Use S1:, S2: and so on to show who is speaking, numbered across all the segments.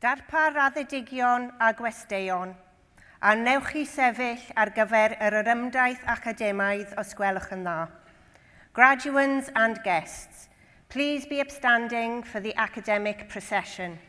S1: Darpa raddedigion a gwesteion, a wnewch chi sefyll ar gyfer yr orymdaith academaidd os gwelwch yn dda. Graduands and guests, please be upstanding for the academic procession.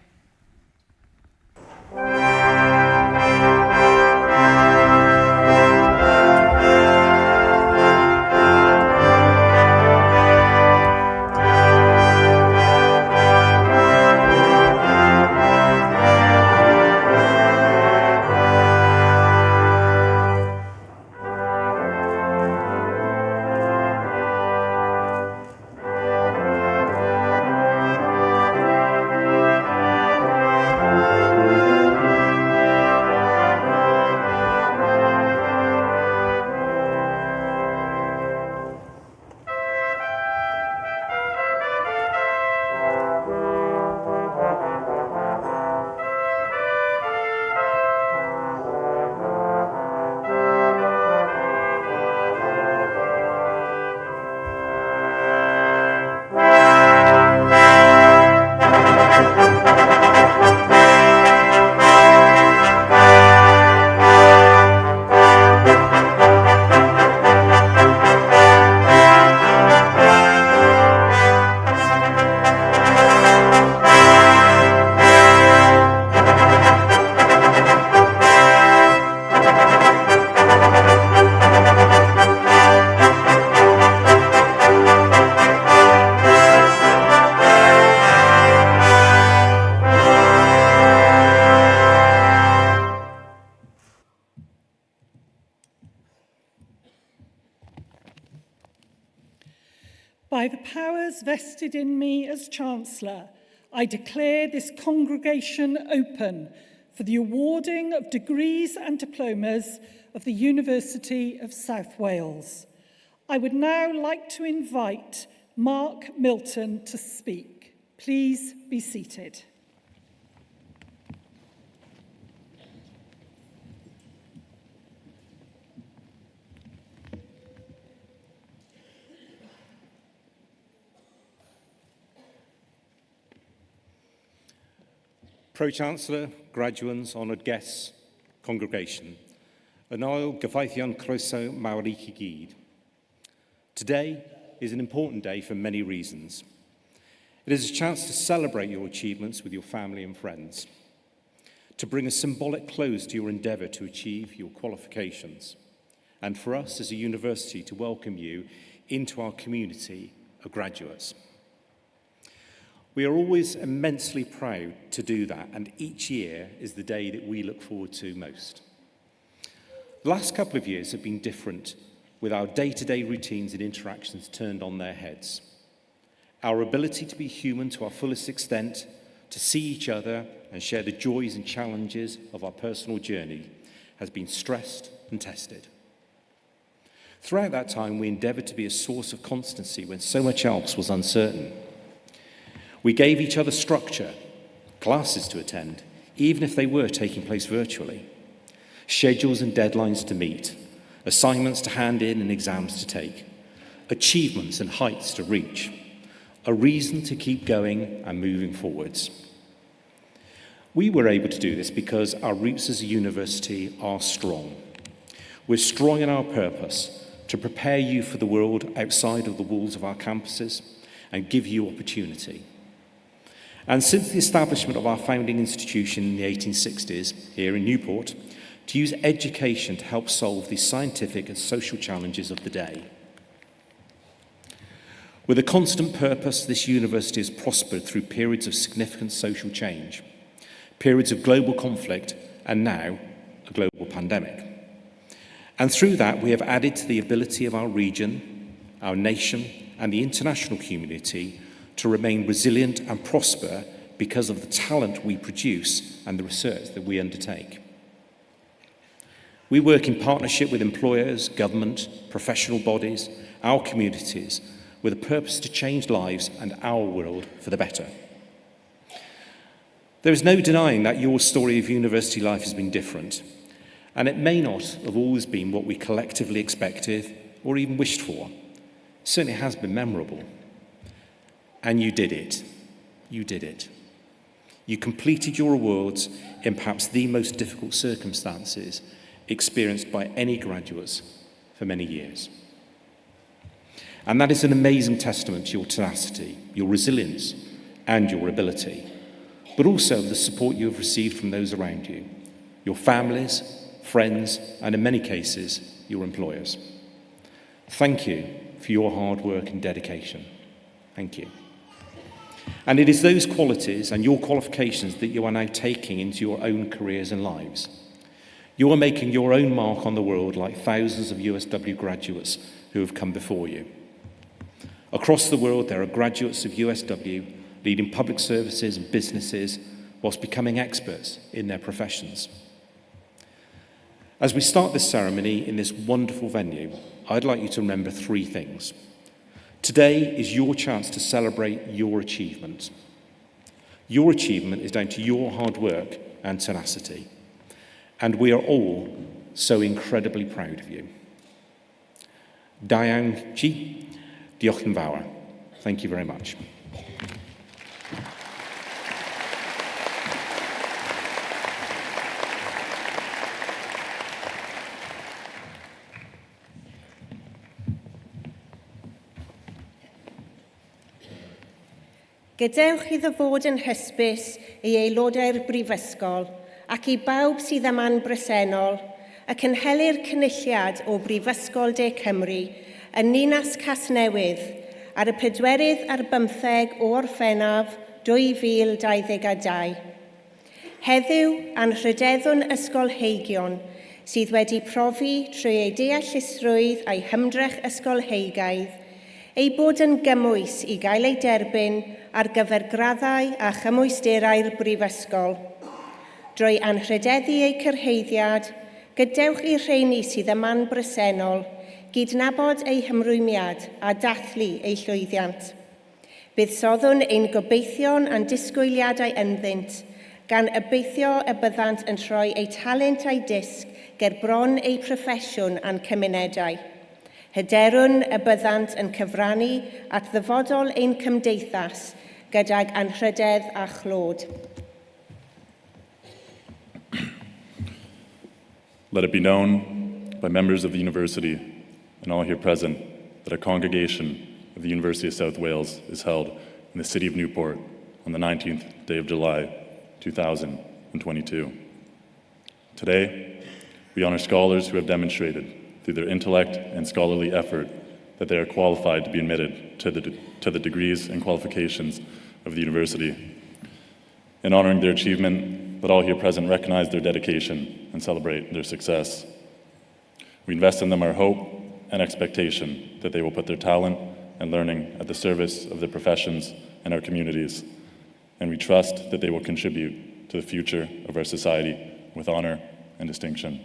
S2: By the powers vested in me as Chancellor, I declare this congregation open for the awarding of degrees and diplomas of the University of South Wales. I would now like to invite Mark Milton to speak. Please be seated.
S3: Pro-Chancellor, graduands, honoured guests, congregation, yn oel gyfaithion croeso mawr I chi gyd. Today is an important day for many reasons. It is a chance to celebrate your achievements with your family and friends, to bring a symbolic close to your endeavour to achieve your qualifications, and for us as a university to welcome you into our community of graduates. We are always immensely proud to do that, and each year is the day that we look forward to most. The last couple of years have been different, with our day-to-day routines and interactions turned on their heads. Our ability to be human to our fullest extent, to see each other and share the joys and challenges of our personal journey has been stressed and tested. Throughout that time, we endeavoured to be a source of constancy when so much else was uncertain. We gave each other structure, classes to attend, even if they were taking place virtually, schedules and deadlines to meet, assignments to hand in and exams to take, achievements and heights to reach, a reason to keep going and moving forwards. We were able to do this because our roots as a university are strong. We're strong in our purpose to prepare you for the world outside of the walls of our campuses and give you opportunity. And since the establishment of our founding institution in the 1860s, here in Newport, to use education to help solve the scientific and social challenges of the day. With a constant purpose, this university has prospered through periods of significant social change, periods of global conflict, and now a global pandemic. And through that, we have added to the ability of our region, our nation, and the international community to remain resilient and prosper because of the talent we produce and the research that we undertake. We work in partnership with employers, government, professional bodies, our communities, with a purpose to change lives and our world for the better. There is no denying that your story of university life has been different, and it may not have always been what we collectively expected or even wished for. It certainly has been memorable. And you did it. You did it. You completed your awards in perhaps the most difficult circumstances experienced by any graduates for many years. And that is an amazing testament to your tenacity, your resilience, and your ability, but also the support you have received from those around you, your families, friends, and in many cases, your employers. Thank you for your hard work and dedication. Thank you. And it is those qualities and your qualifications that you are now taking into your own careers and lives. You are making your own mark on the world like thousands of USW graduates who have come before you. Across the world, there are graduates of USW leading public services and businesses whilst becoming experts in their professions. As we start this ceremony in this wonderful venue, I'd like you to remember three things. Today is your chance to celebrate your achievement. Your achievement is down to your hard work and tenacity. And we are all so incredibly proud of you. Da iawn chi, diolch yn fawr. Thank you very much.
S1: Gadewch iddo fod yn hysbys i aelodau'r Brifysgol ac i bawb sydd yma'n bresennol, y cynhelir cynulliad o Brifysgol De Cymru yn Ninas Casnewydd ar y 4 ar 15 o Orffennaf 2022. Heddiw anrhydeddwn ysgolheigion sydd wedi profi trwy ei deallusrwydd a'i hymdrech ysgolheigaidd ei bod yn gymwys i gael ei derbyn ar gyfer graddau a chymwysterau'r Brifysgol. Drwy anrhydeddu ei cyrheiddiad, gadewch i'r rheini sydd yma'n bresennol gydnabod ei hymrwymiad a dathlu ei llwyddiant. Buddsodwn ein gobeithion a'n disgwyliadau ynddynt, gan obeithio y byddant yn rhoi eu talent a'i disg ger bron eu proffesiwn a'n cymunedau. Hyderwn y byddant yn cyfrannu at ddyfodol ein cymdeithas gydag anrhydedd a chlod.
S4: Let it be known by members of the university and all here present that a congregation of the University of South Wales is held in the city of Newport on the 19th day of July, 2022. Today, we honor scholars who have demonstrated through their intellect and scholarly effort that they are qualified to be admitted to the degrees and qualifications of the university. In honoring their achievement, let all here present recognize their dedication and celebrate their success. We invest in them our hope and expectation that they will put their talent and learning at the service of their professions and our communities, and we trust that they will contribute to the future of our society with honor and distinction.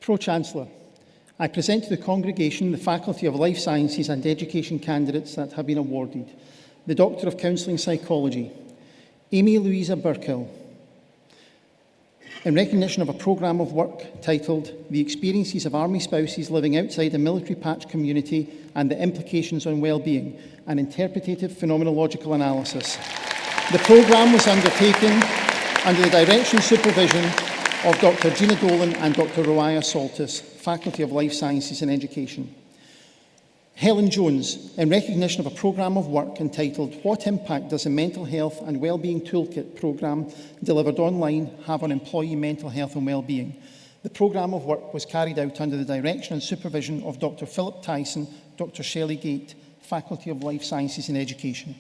S5: Pro-Chancellor, I present to the congregation the Faculty of Life Sciences and Education candidates that have been awarded. The Doctor of Counselling Psychology, Amy Louisa Burkill, in recognition of a programme of work titled The Experiences of Army Spouses Living Outside a Military Patch Community and the Implications on Wellbeing, an Interpretative Phenomenological Analysis. The programme was undertaken under the direction and supervision of Dr. Gina Dolan and Dr. Roaya Soltis, Faculty of Life Sciences and Education. Helen Jones, in recognition of a programme of work entitled What Impact Does the Mental Health and Wellbeing Toolkit programme delivered online have on employee mental health and wellbeing? The programme of work was carried out under the direction and supervision of Dr. Philip Tyson, Dr. Shelley Gate, Faculty of Life Sciences and Education.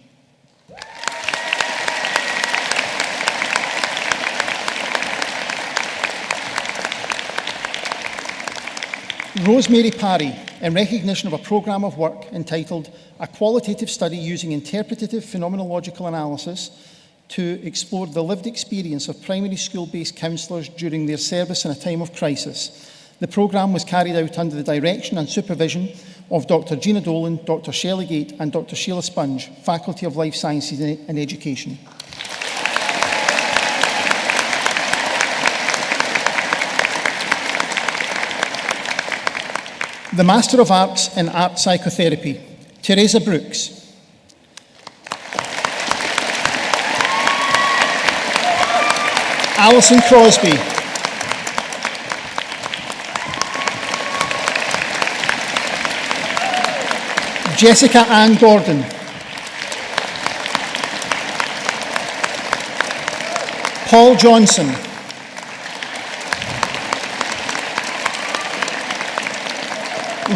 S5: Rosemary Parry, in recognition of a programme of work entitled A Qualitative Study Using Interpretative Phenomenological Analysis to explore the lived experience of primary school-based counsellors during their service in a time of crisis. The programme was carried out under the direction and supervision of Dr. Gina Dolan, Dr. Shelley Gate and Dr. Sheila Sponge, Faculty of Life Sciences and Education. the Master of Arts in Art Psychotherapy, Teresa Brooks. Alison Crosby. Jessica Ann Gordon. Paul Johnson.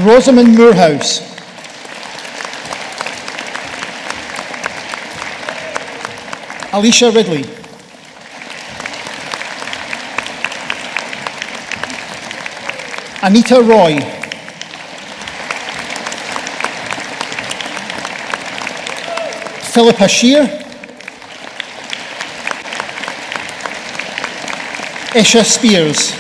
S5: Rosamond Moorhouse. Alicia Ridley. Anita Roy. Philippa Shear. Isha Spears.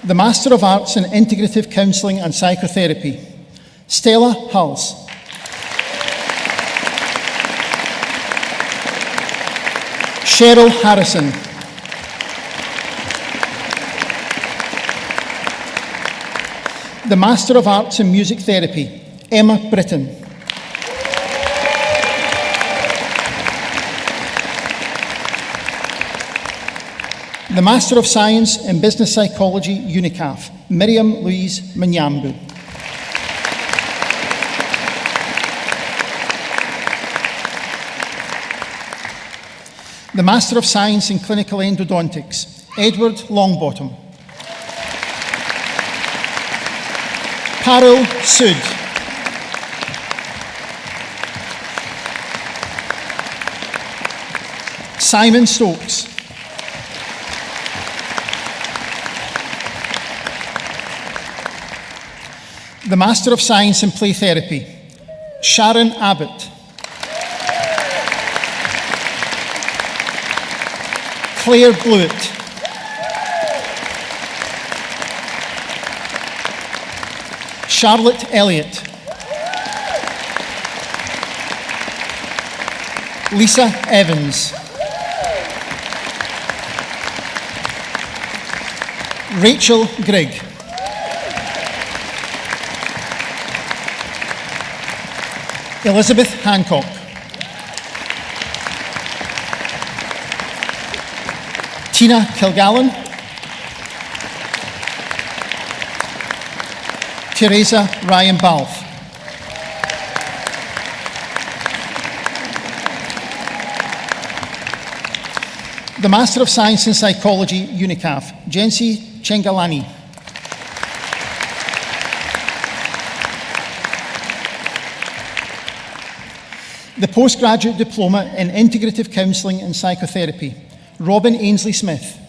S5: The Master of Arts in Integrative Counselling and Psychotherapy, Stella Hulls. Cheryl Harrison. The Master of Arts in Music Therapy, Emma Britton. The Master of Science in Business Psychology, UNICAF, Miriam Louise Manyambu. The Master of Science in Clinical Endodontics, Edward Longbottom. Parul Sood. Simon Stokes. The Master of Science in Play Therapy, Sharon Abbott. Claire Blewett. Charlotte Elliott. Lisa Evans. Rachel Grigg. Elizabeth Hancock. Tina Kilgallen. Teresa Ryan Balfe. The Master of Science in Psychology, UNICAF, Jensi Chengalani. The Postgraduate Diploma in Integrative Counselling and Psychotherapy, Robin Ainsley Smith.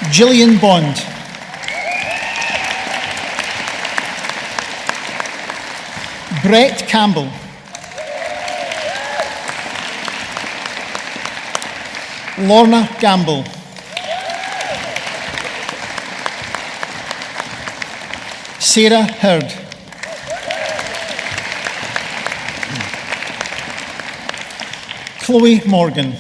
S5: Gillian Bond. Brett Campbell. Lorna Gamble. Sarah Hurd. Chloe Morgan.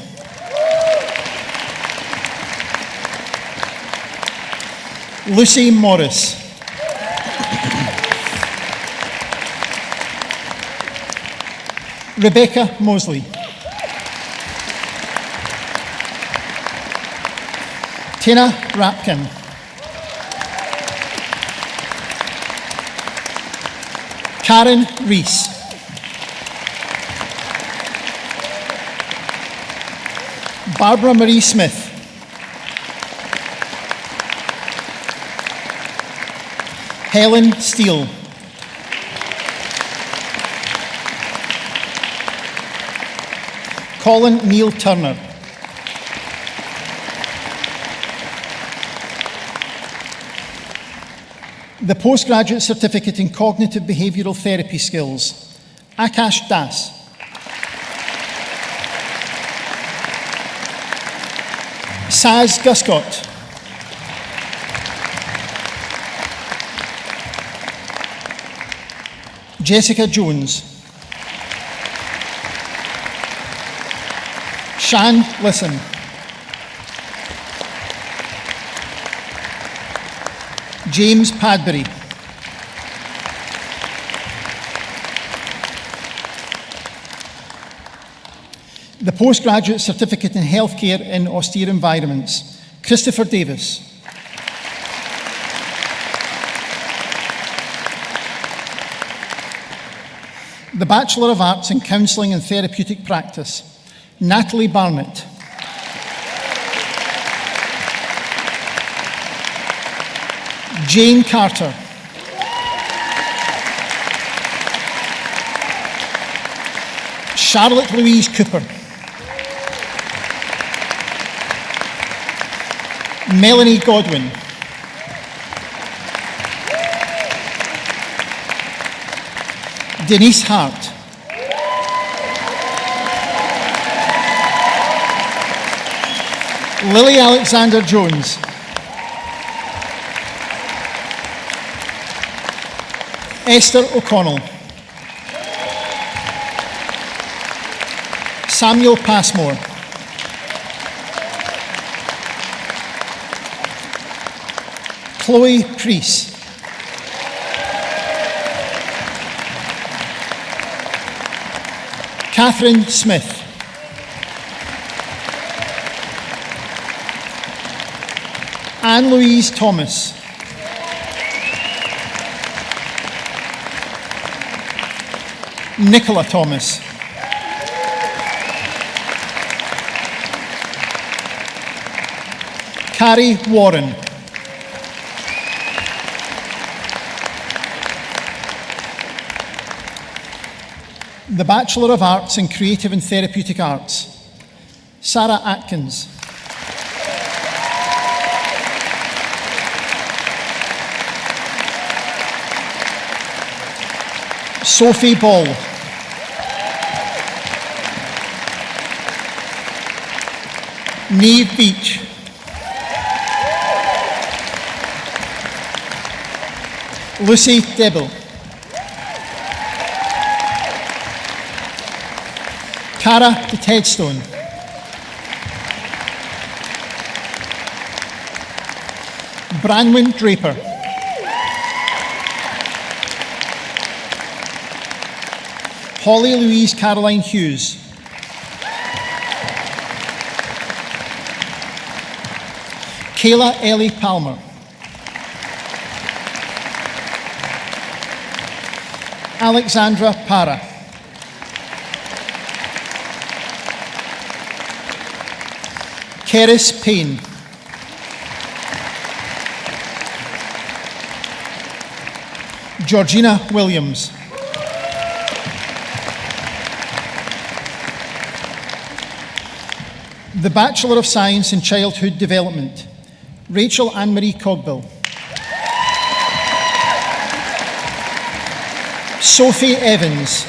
S5: Lucy Morris. Rebecca Mosley. Tina Rapkin. Karen Rees. Barbara Marie Smith. Helen Steele. Colin Neil Turner. The Postgraduate Certificate in Cognitive Behavioural Therapy Skills, Akash Das. Saz Guscott. Jessica Jones. Shan Lisson. James Padbury. The Postgraduate Certificate in Healthcare in Austere Environments, Christopher Davis. The Bachelor of Arts in Counselling and Therapeutic Practice, Natalie Barnett. Jane Carter. Charlotte Louise Cooper. Melanie Godwin. Denise Hart. Lily Alexander Jones. Esther O'Connell. Samuel Passmore. Chloe Priest. Catherine Smith. Anne-Louise Thomas. Nicola Thomas. Carrie Warren. The Bachelor of Arts in Creative and Therapeutic Arts, Sarah Atkins. Sophie Ball. Niamh Beach. Lucy Debble. Cara de Tedstone. Branwen Draper. Holly Louise Caroline Hughes. Kayla Ellie Palmer. Alexandra Para. Keris Payne. Georgina Williams. The Bachelor of Science in Childhood Development, Rachel Anne-Marie Cogbill. Sophie Evans.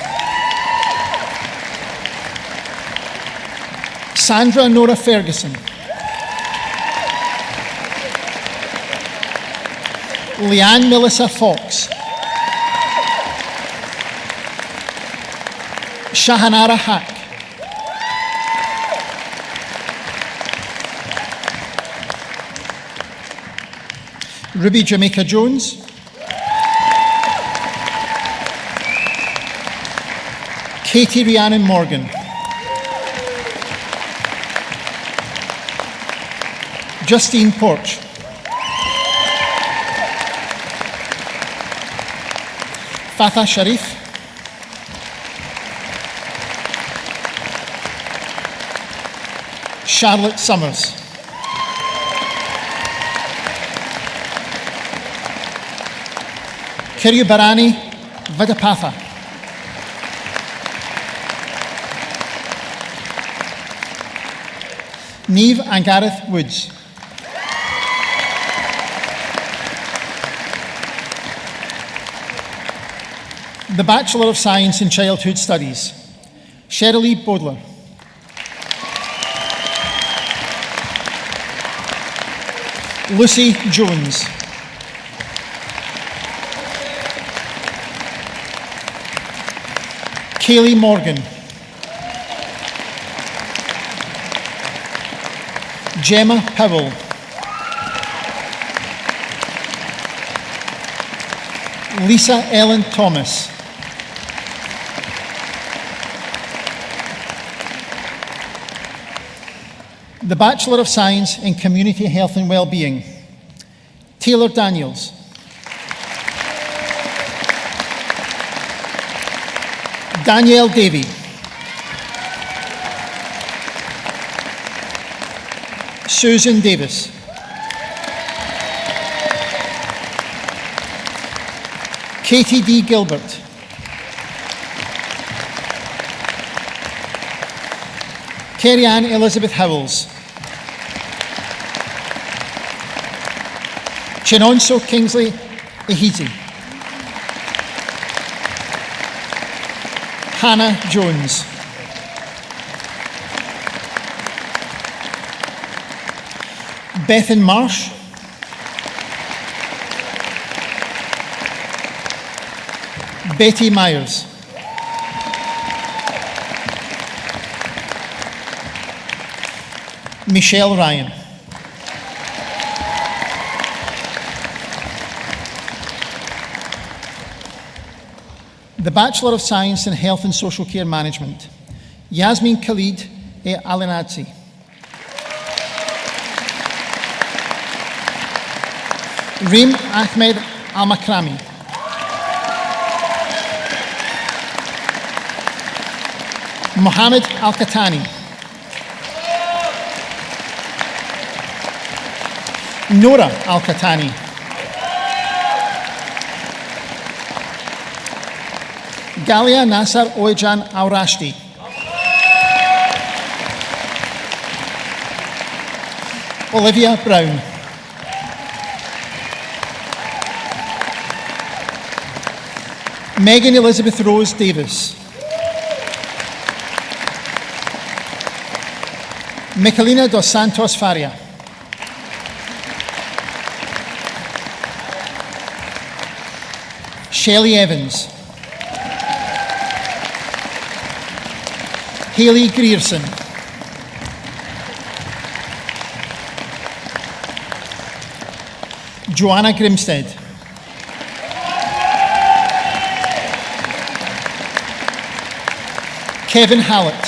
S5: Sandra Nora Ferguson. Leanne Melissa Fox. Shahanara Hack. Ruby Jamaica Jones. Katie Rhiannon Morgan. Justine Porch. Fatha Sharif. Charlotte Summers. Kiryubarani Vidapatha. Niamh and Gareth Woods. The Bachelor of Science in Childhood Studies, Sheryl Bodler. Lucy Jones. Kaylee Morgan. Gemma Powell. Lisa Ellen Thomas. The Bachelor of Science in Community Health and Wellbeing, Taylor Daniels. Danielle Davey. Susan Davis. Katie D. Gilbert. Kerry Ann Elizabeth Howells. Chinonso Kingsley Ehizi. Hannah Jones. Bethan Marsh. Betty Myers. Michelle Ryan. The Bachelor of Science in Health and Social Care Management, Yasmin Khalid Alinadzi. Reem Ahmed Al-Makrami. Mohammed Al-Katani. Nora Al-Katani. Galia Nasser Oijan Aurashti. Olivia Brown. Megan Elizabeth Rose Davis. Michelina dos Santos Faria. Shelley Evans. Hayley Grierson. Joanna Grimstead. Kevin Hallett.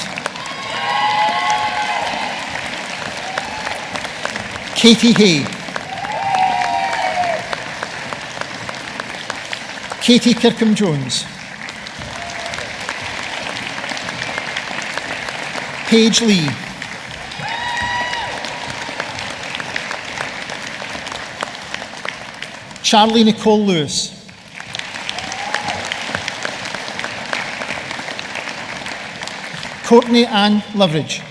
S5: Katie Hay. Katie Kirkham-Jones. Paige Lee. Charlie Nicole Lewis. Courtney Ann Loveridge.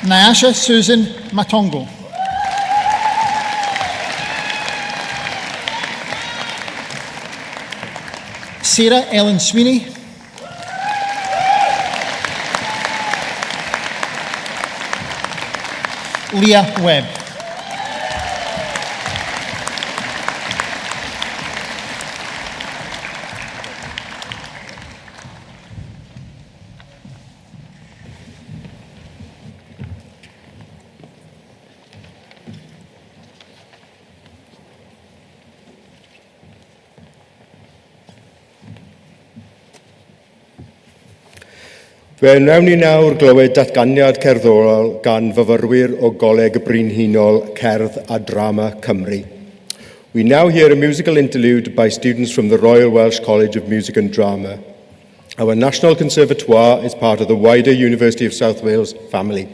S5: Nyasha Susan Matongo. Sarah Ellen Sweeney. Leah Webb.
S6: Fe wnawn ni nawr glywed datganiad cerddorol gan fyfyrwyr o Goleg y Brenhinol Cerdd a Drama Cymru. We now hear a musical interlude by students from the Royal Welsh College of Music and Drama. Our National Conservatoire is part of the wider University of South Wales family.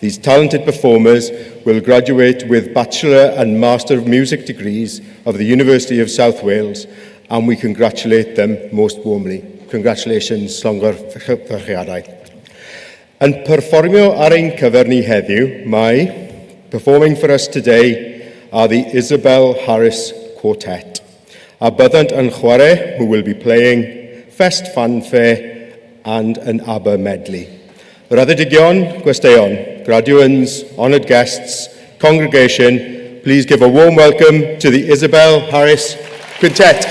S6: These talented performers will graduate with Bachelor and Master of Music degrees of the University of South Wales, and we congratulate them most warmly. Congratulations, llongyfarchiadau. Yn perfformio ar ein cyfer ni heddiw, performing for us today are the Isabel Harris Quartet. A byddant yn chwarae, who will be playing Fest Fanfare and an ABBA medley. Raddedigion, gwesteion, graduands, honoured guests, congregation, please give a warm welcome to the Isabel Harris Quintet.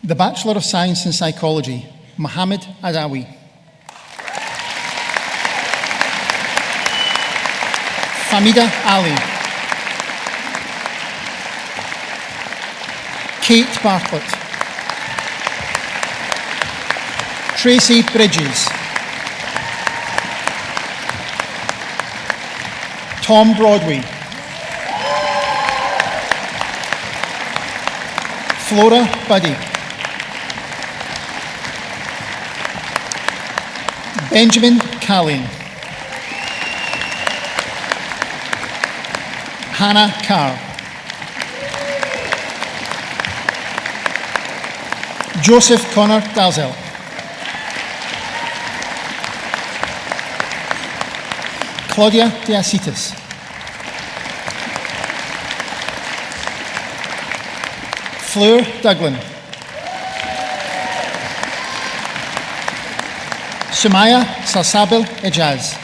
S5: The Bachelor of Science in Psychology, Mohammed Adawi. Famida Ali. Kate Bartlett. Tracy Bridges. Tom Broadway. Flora Buddy. Benjamin Callan. Hannah Carr. Joseph Connor Dalzell. Claudia De Asitas. Fleur Duglin. Sumaya Salsabil Ejaz.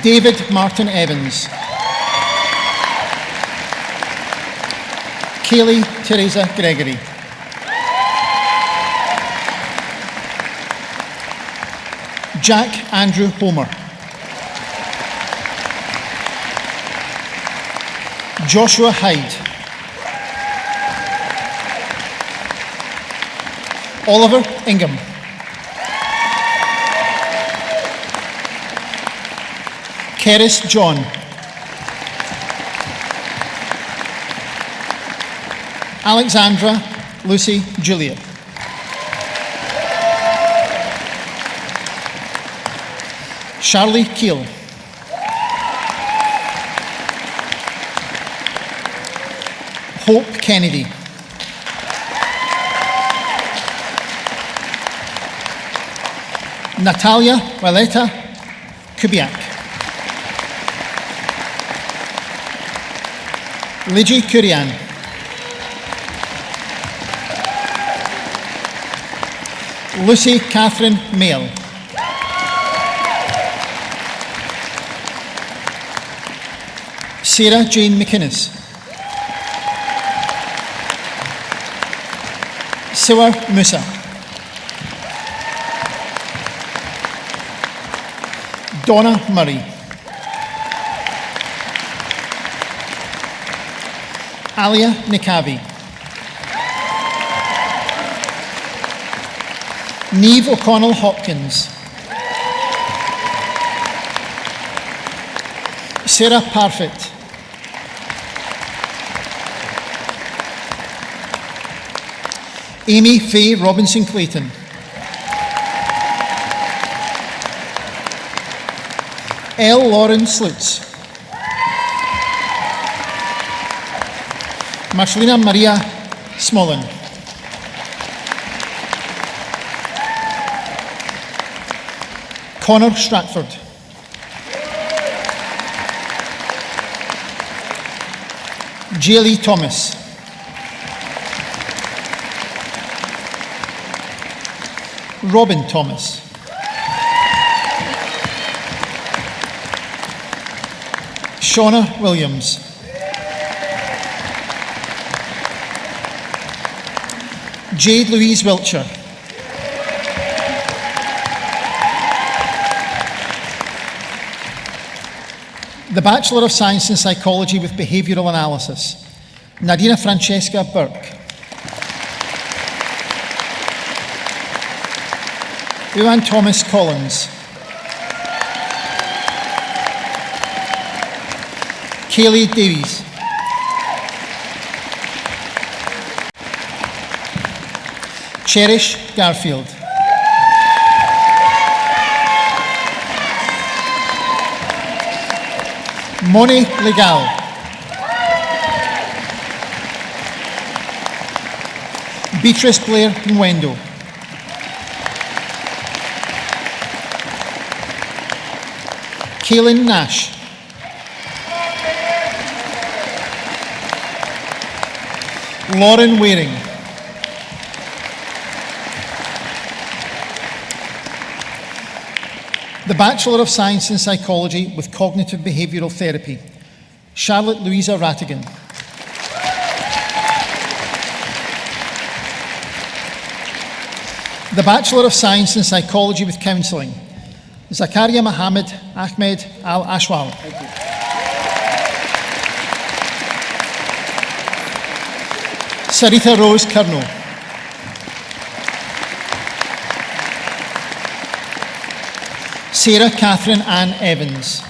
S5: David Martin Evans. Kaylee Teresa Gregory. Jack Andrew Homer. Joshua Hyde. Oliver Ingham. Keris John. Alexandra Lucy Julia. Charlie Keel. Hope Kennedy. Natalia Waleta Kubiak. Ligi Kurian. Lucy Catherine Mail. Sarah Jane McInnes. Siwa Musa. Donna Murray. Alia Nikavi. Neve O'Connell Hopkins. Sarah Parfit. Amy Faye Robinson Clayton. L. Lauren Slutz. Marcelina Maria Smolin. Connor Stratford. J. Thomas. Robin Thomas. Shauna Williams. Jade Louise Wiltshire. The Bachelor of Science in Psychology with Behavioural Analysis, Nadina Francesca Burke. Ewan Thomas Collins. Kaylee Davies. Cherish Garfield. Moni Legal. Beatrice Blair Nwendo. Kaylin Nash. Lauren Waring. The Bachelor of Science in Psychology with Cognitive Behavioural Therapy, Charlotte Louisa Rattigan. The Bachelor of Science in Psychology with Counselling, Zakaria Mohammed Ahmed Al-Ashwal. Sarita Rose Kerno. Sarah Catherine Ann Evans.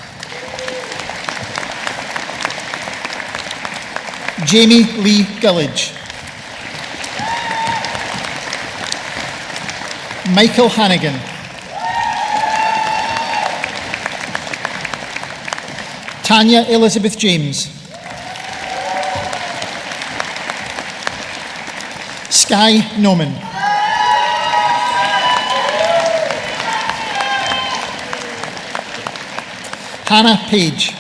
S5: Jamie Lee Gillage. Michael Hannigan. Tanya Elizabeth James. Sky Noman. Hannah Page.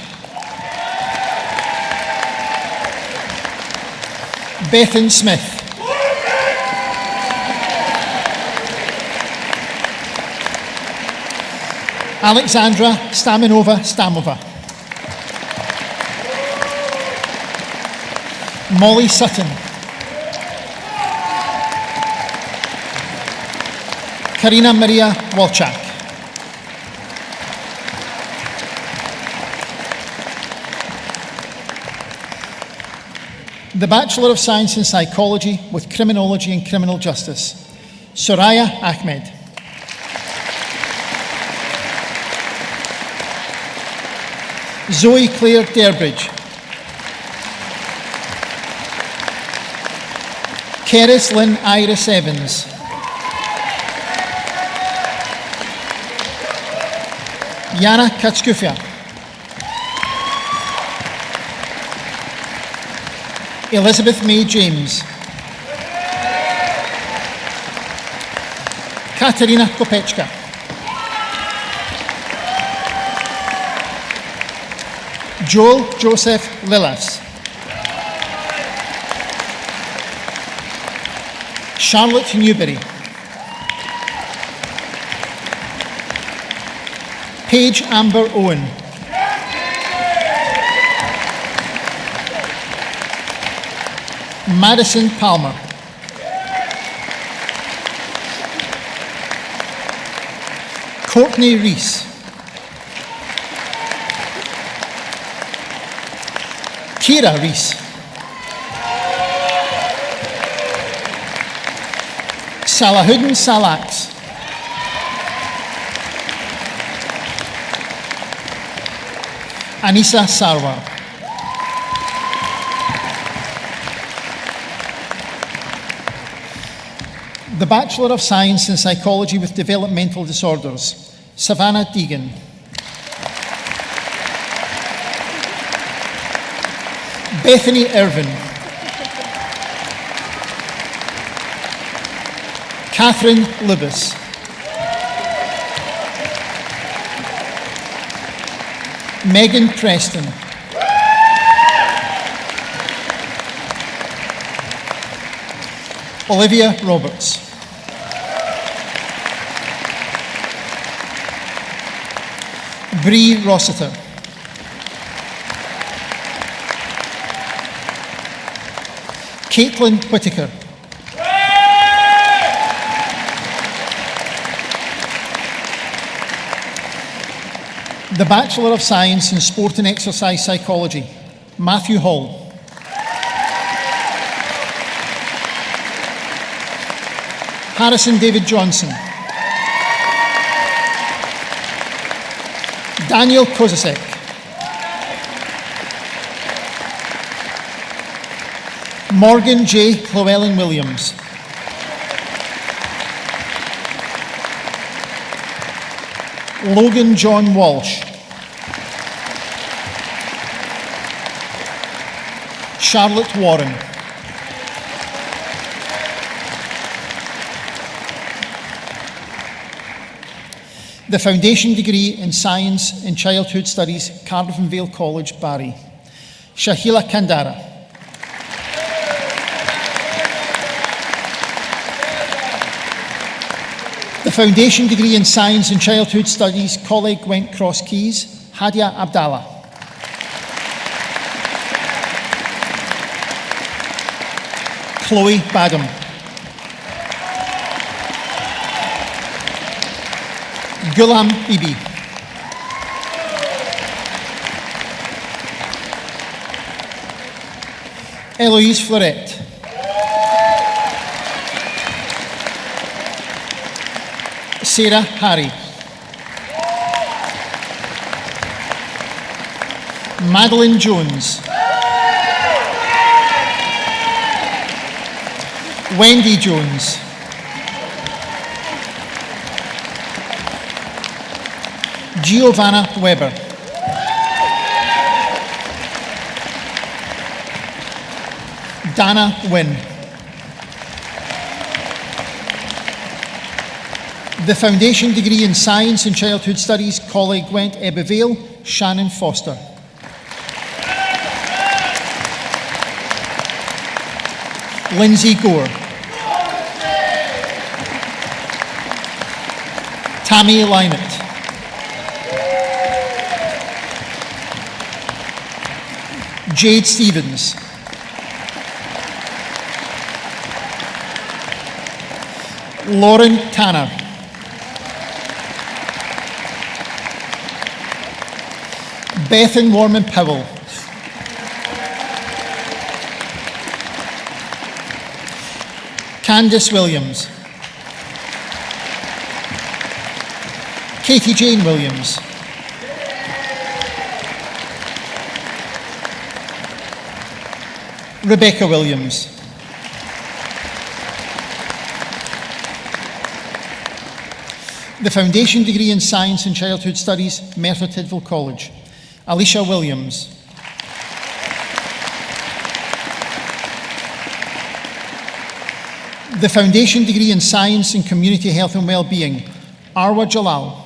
S5: Bethan Smith. Alexandra Stamova. Molly Sutton. Karina Maria Walczak. The Bachelor of Science in Psychology with Criminology and Criminal Justice, Soraya Ahmed. Zoe Claire Derbridge. Keris Lynn Iris Evans. Yana Katskufia. Elizabeth May James. Katerina Kopechka. Joel Joseph Lillas. Charlotte Newberry. Paige Amber Owen. Madison Palmer. Courtney Reese. Kira Reese. Salahuddin Salax. Anissa Sarwar. The Bachelor of Science in Psychology with Developmental Disorders, Savannah Deegan. Bethany Irvin. Catherine Libis. Megan Preston. Olivia Roberts. Bree Rossiter. Caitlin Whitaker. The Bachelor of Science in Sport and Exercise Psychology, Matthew Hall. Harrison David Johnson. Daniel Kozasek. Morgan J. Llewellyn Williams. Logan John Walsh. Charlotte Warren. The Foundation Degree in Science in Childhood Studies, Cardiff and Vale College, Barry, Shahila Kandara. The Foundation Degree in Science in Childhood Studies, Coleg Gwent Cross Keys, Hadia Abdallah. Chloe Badham. Ghulam Bibi. Eloise Florette. Sarah Harry. Madeline Jones. Wendy Jones. Giovanna Weber. Dana Wynne. The Foundation Degree in Science and Childhood Studies, Colleague Gwent Ebbavale, Shannon Foster. Lindsay Gore. Tammy Lynott. Jade Stevens. Lauren Tanner. Bethan Warman Powell. Candice Williams. Katie Jane Williams. Rebecca Williams. The Foundation Degree in Science and Childhood Studies, Merthyr Tydfil College. Alicia Williams. The Foundation Degree in Science and Community Health and Wellbeing, Arwa Jalal.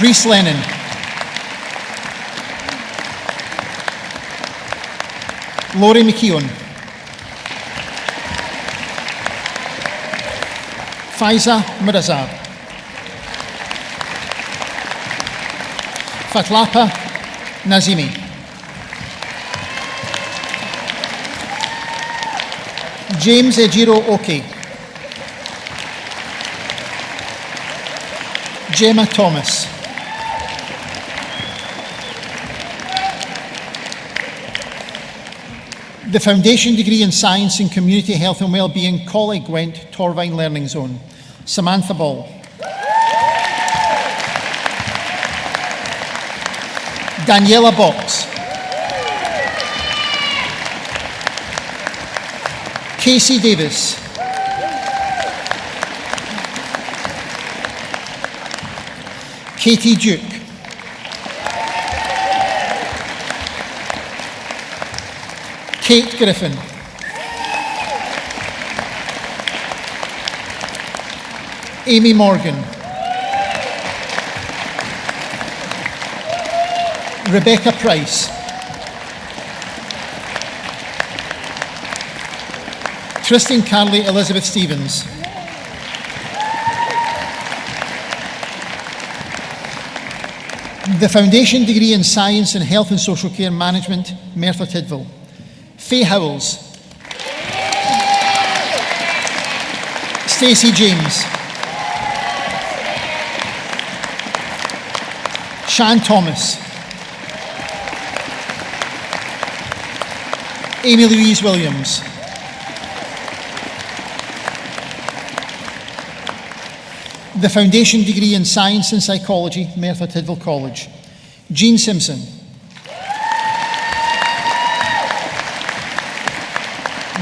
S5: Reese Lennon. Laurie McKeown. Faiza Mirazar. Fatlapa Nazimi. James Ejiro Oke. Gemma Thomas. The Foundation Degree in Science and Community Health and Wellbeing, Colleague Gwent Torvine Learning Zone, Samantha Ball. Daniela Box. Casey Davis. Katie Duke. Kate Griffin. Amy Morgan. Rebecca Price. Tristan Carley Elizabeth Stevens. The Foundation Degree in Science and Health and Social Care Management, Merthyr Tydfil. Faye Howells. Stacey James. Shan Thomas. Amy Louise Williams. The Foundation Degree in Science and Psychology, Merthyr Tydfil College. Jean Simpson.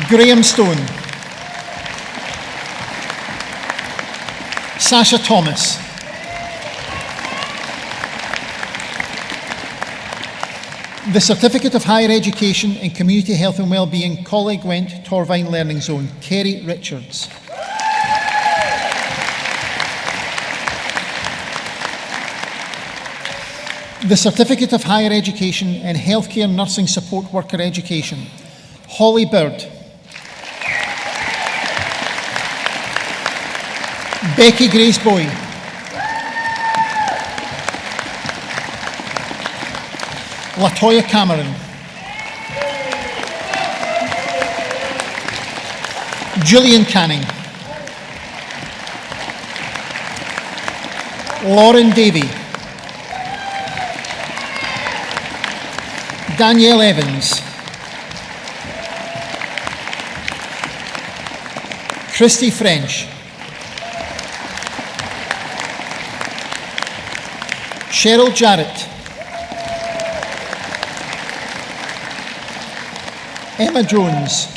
S5: Graham Stone. Sasha Thomas. The Certificate of Higher Education in Community Health and Wellbeing, Colleague Gwent Torvine Learning Zone, Kerry Richards. The Certificate of Higher Education in Healthcare Nursing Support Worker Education, Holly Bird. Becky Grace Boy. Latoya Cameron. Julian Canning. Lauren Davey. Danielle Evans. Christy French. Cheryl Jarrett. Emma Jones.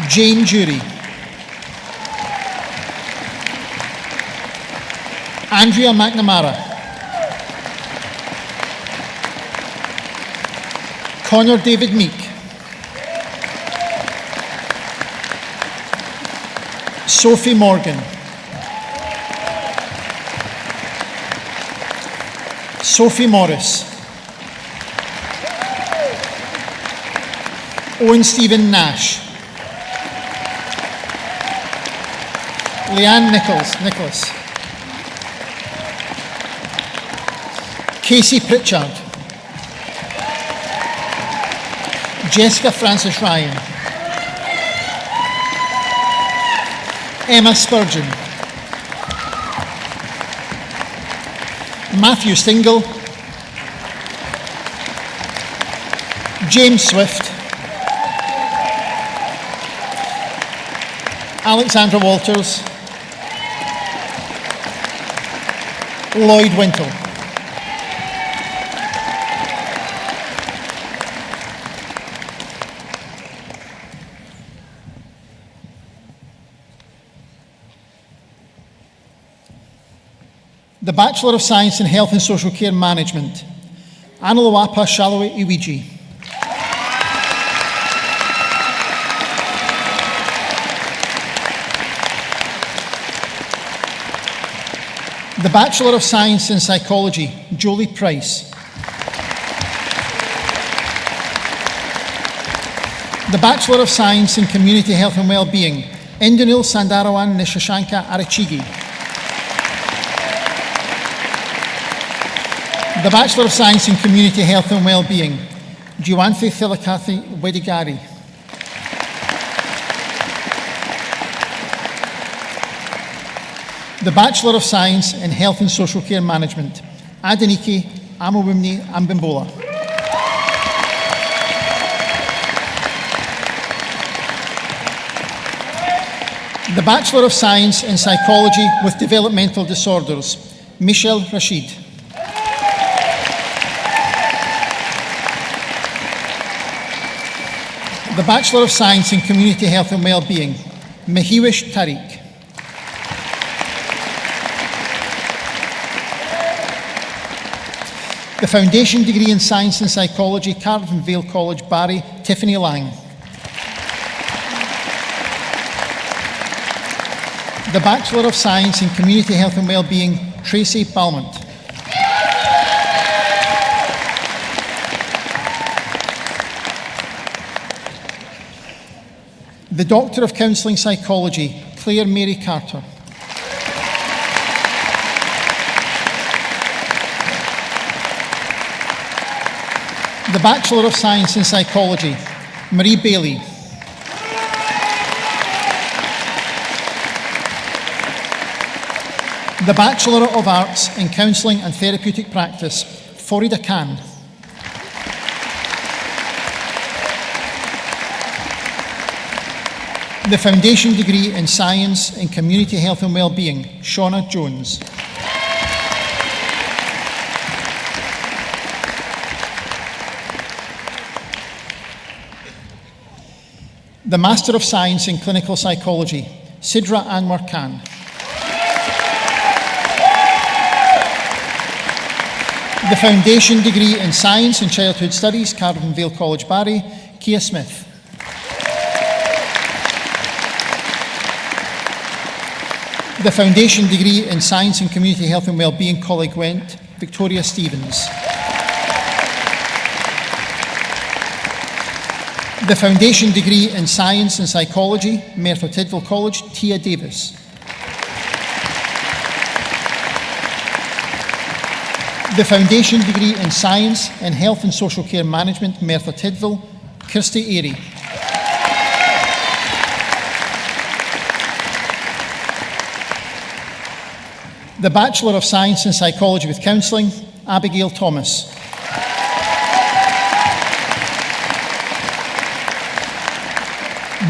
S5: Jane Jury. Andrea McNamara. Connor David Meek. Sophie Morgan. Sophie Morris. Owen Stephen Nash. Leanne Nicholas. Casey Pritchard. Jessica Francis Ryan. Emma Spurgeon. Matthew Stingle. James Swift. Alexandra Walters. Lloyd Wintle. The Bachelor of Science in Health and Social Care Management, Analawapa Shalawe Iwiji. The Bachelor of Science in Psychology, Jolie Price. The Bachelor of Science in Community Health and Wellbeing, Indranil Sandarawan Nishashanka Arachigi. The Bachelor of Science in Community Health and Wellbeing, Juwanthi Thilakathi Wedigari. The Bachelor of Science in Health and Social Care Management, Adeniki Amawimni Ambimbola. The Bachelor of Science in Psychology with Developmental Disorders, Michelle Rashid. The Bachelor of Science in Community Health and Wellbeing, Mahiwish Tariq. The Foundation Degree in Science and Psychology, Cardiff Vale College, Barry, Tiffany Lang. The Bachelor of Science in Community Health and Wellbeing, Tracy Balmont. The Doctor of Counselling Psychology, Claire Mary Carter. The Bachelor of Science in Psychology, Marie Bailey. The Bachelor of Arts in Counselling and Therapeutic Practice, Farida Khan. The Foundation Degree in Science in Community Health and Wellbeing, Shauna Jones. The Master of Science in Clinical Psychology, Sidra Anwar Khan. The Foundation Degree in Science and Childhood Studies, Cardiff Vale College, Barry, Kia Smith. The Foundation Degree in Science and Community Health and Wellbeing, Colleague Gwent, Victoria Stevens. The Foundation Degree in Science and Psychology, Merthyr Tydfil College, Tia Davis. The Foundation Degree in Science and Health and Social Care Management, Merthyr Tydfil, Kirsty Airy. the Bachelor of Science in Psychology with Counselling, Abigail Thomas.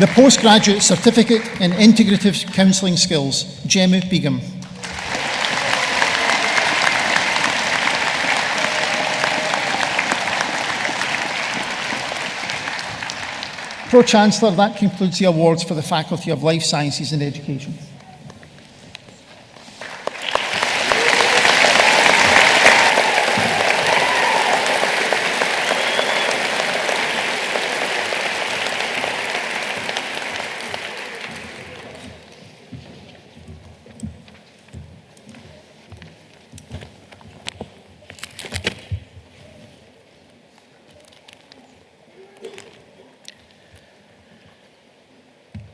S5: The Postgraduate Certificate in Integrative Counselling Skills, Gemma Begum. Pro-Chancellor, that concludes the awards for the Faculty of Life Sciences and Education.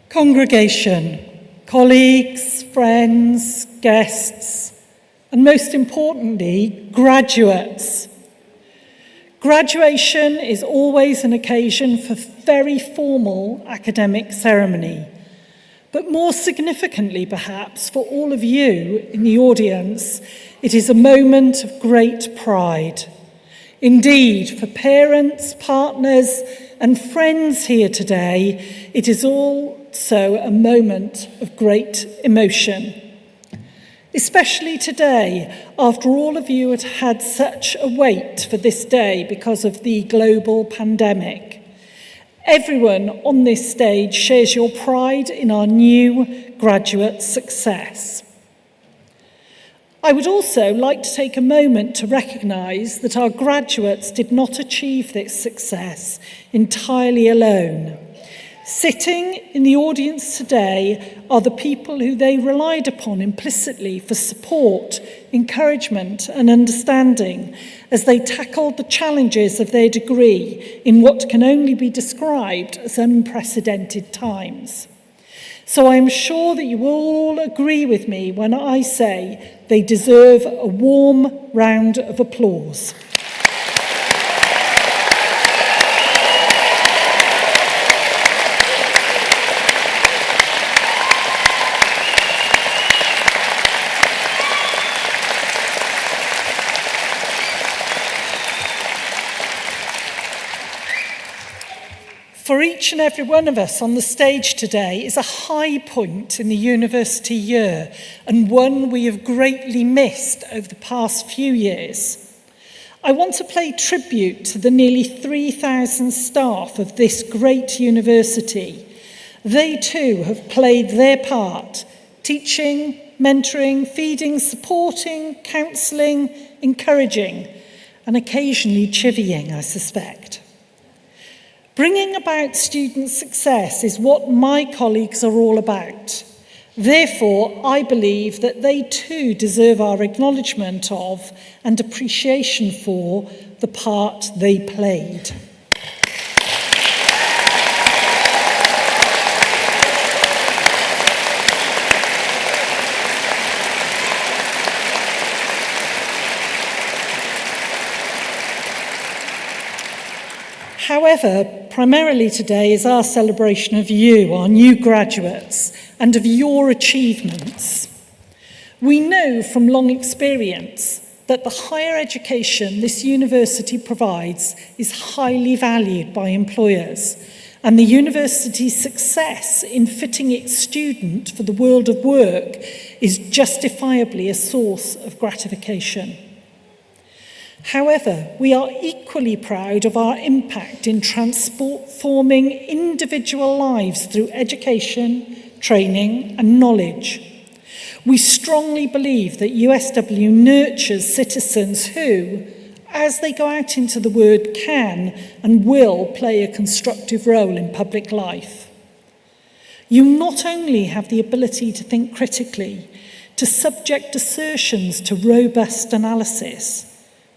S2: Congregation, colleagues, friends, guests, and most importantly, graduates. Graduation is always an occasion for very formal academic ceremony, but more significantly perhaps for all of you in the audience, it is a moment of great pride. Indeed, for parents, partners, and friends here today, it is also a moment of great emotion. Especially today, after all of you had had such a wait for this day because of the global pandemic. Everyone on this stage shares your pride in our new graduate success. I would also like to take a moment to recognise that our graduates did not achieve this success entirely alone. Sitting in the audience today are the people who they relied upon implicitly for support, encouragement and understanding as they tackled the challenges of their degree in what can only be described as unprecedented times. So I'm sure that you will all agree with me when I say they deserve a warm round of applause. For each and every one of us on the stage today is a high point in the university year and one we have greatly missed over the past few years. I want to pay tribute to the nearly 3,000 staff of this great university. They too have played their part, teaching, mentoring, feeding, supporting, counselling, encouraging, and occasionally chivying, I suspect. Bringing about student success is what my colleagues are all about. Therefore, I believe that they too deserve our acknowledgement of and appreciation for the part they played. However, primarily today is our celebration of you, our new graduates, and of your achievements. We know from long experience that the higher education this university provides is highly valued by employers, and the university's success in fitting its student for the world of work is justifiably a source of gratification. However, we are equally proud of our impact in transforming individual lives through education, training, and knowledge. We strongly believe that USW nurtures citizens who, as they go out into the world, can and will play a constructive role in public life. You not only have the ability to think critically, to subject assertions to robust analysis,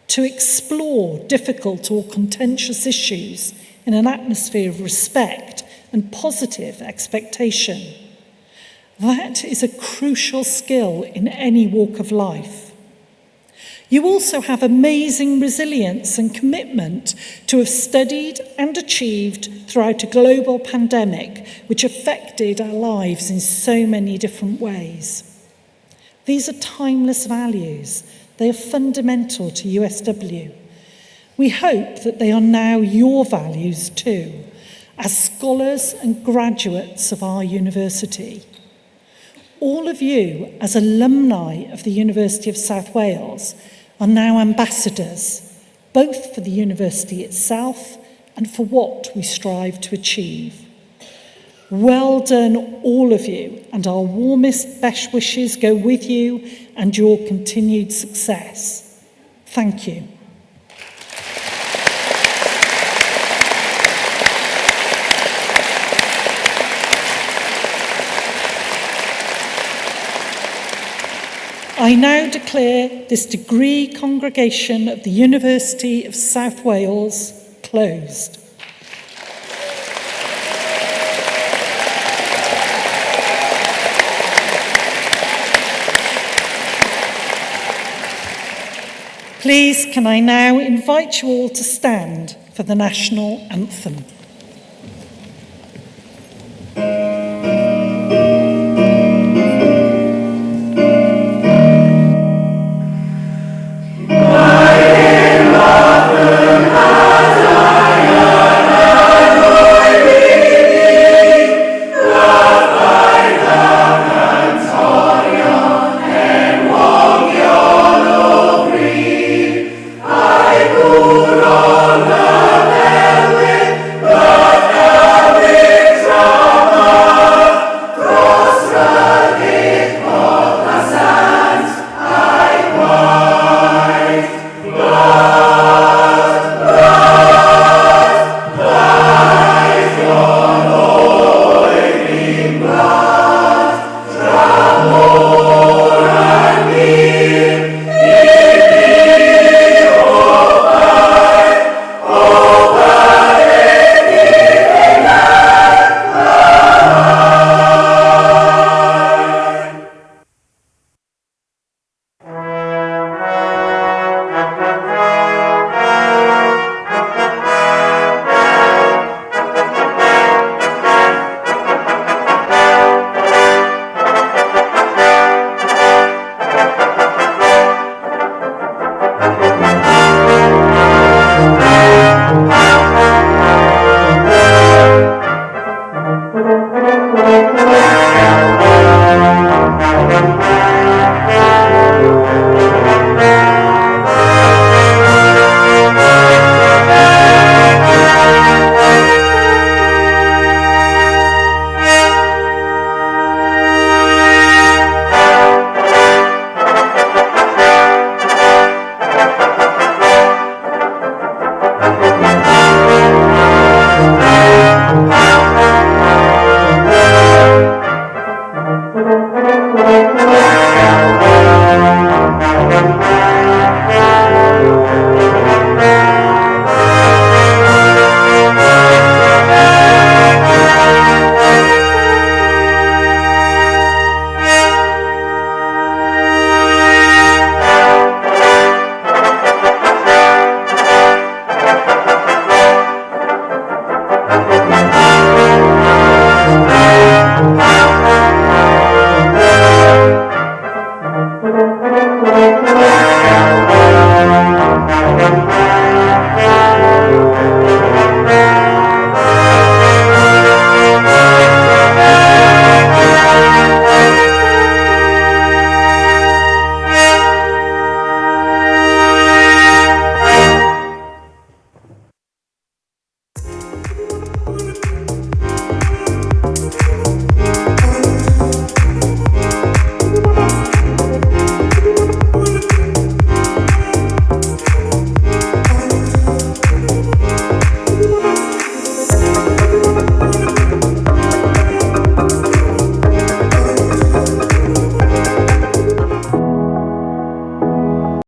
S2: to explore difficult or contentious issues in an atmosphere of respect and positive expectation. That is a crucial skill in any walk of life. You also have amazing resilience and commitment to have studied and achieved throughout a global pandemic which affected our lives in so many different ways. These are timeless values. They are fundamental to USW. We hope that they are now your values too, as scholars and graduates of our university. All of you, as alumni of the University of South Wales, are now ambassadors, both for the university itself and for what we strive to achieve. Well done, all of you, and our warmest best wishes go with you and your continued success. Thank you. I now declare this degree congregation of the University of South Wales closed. Please, can I now invite you all to stand for the national anthem.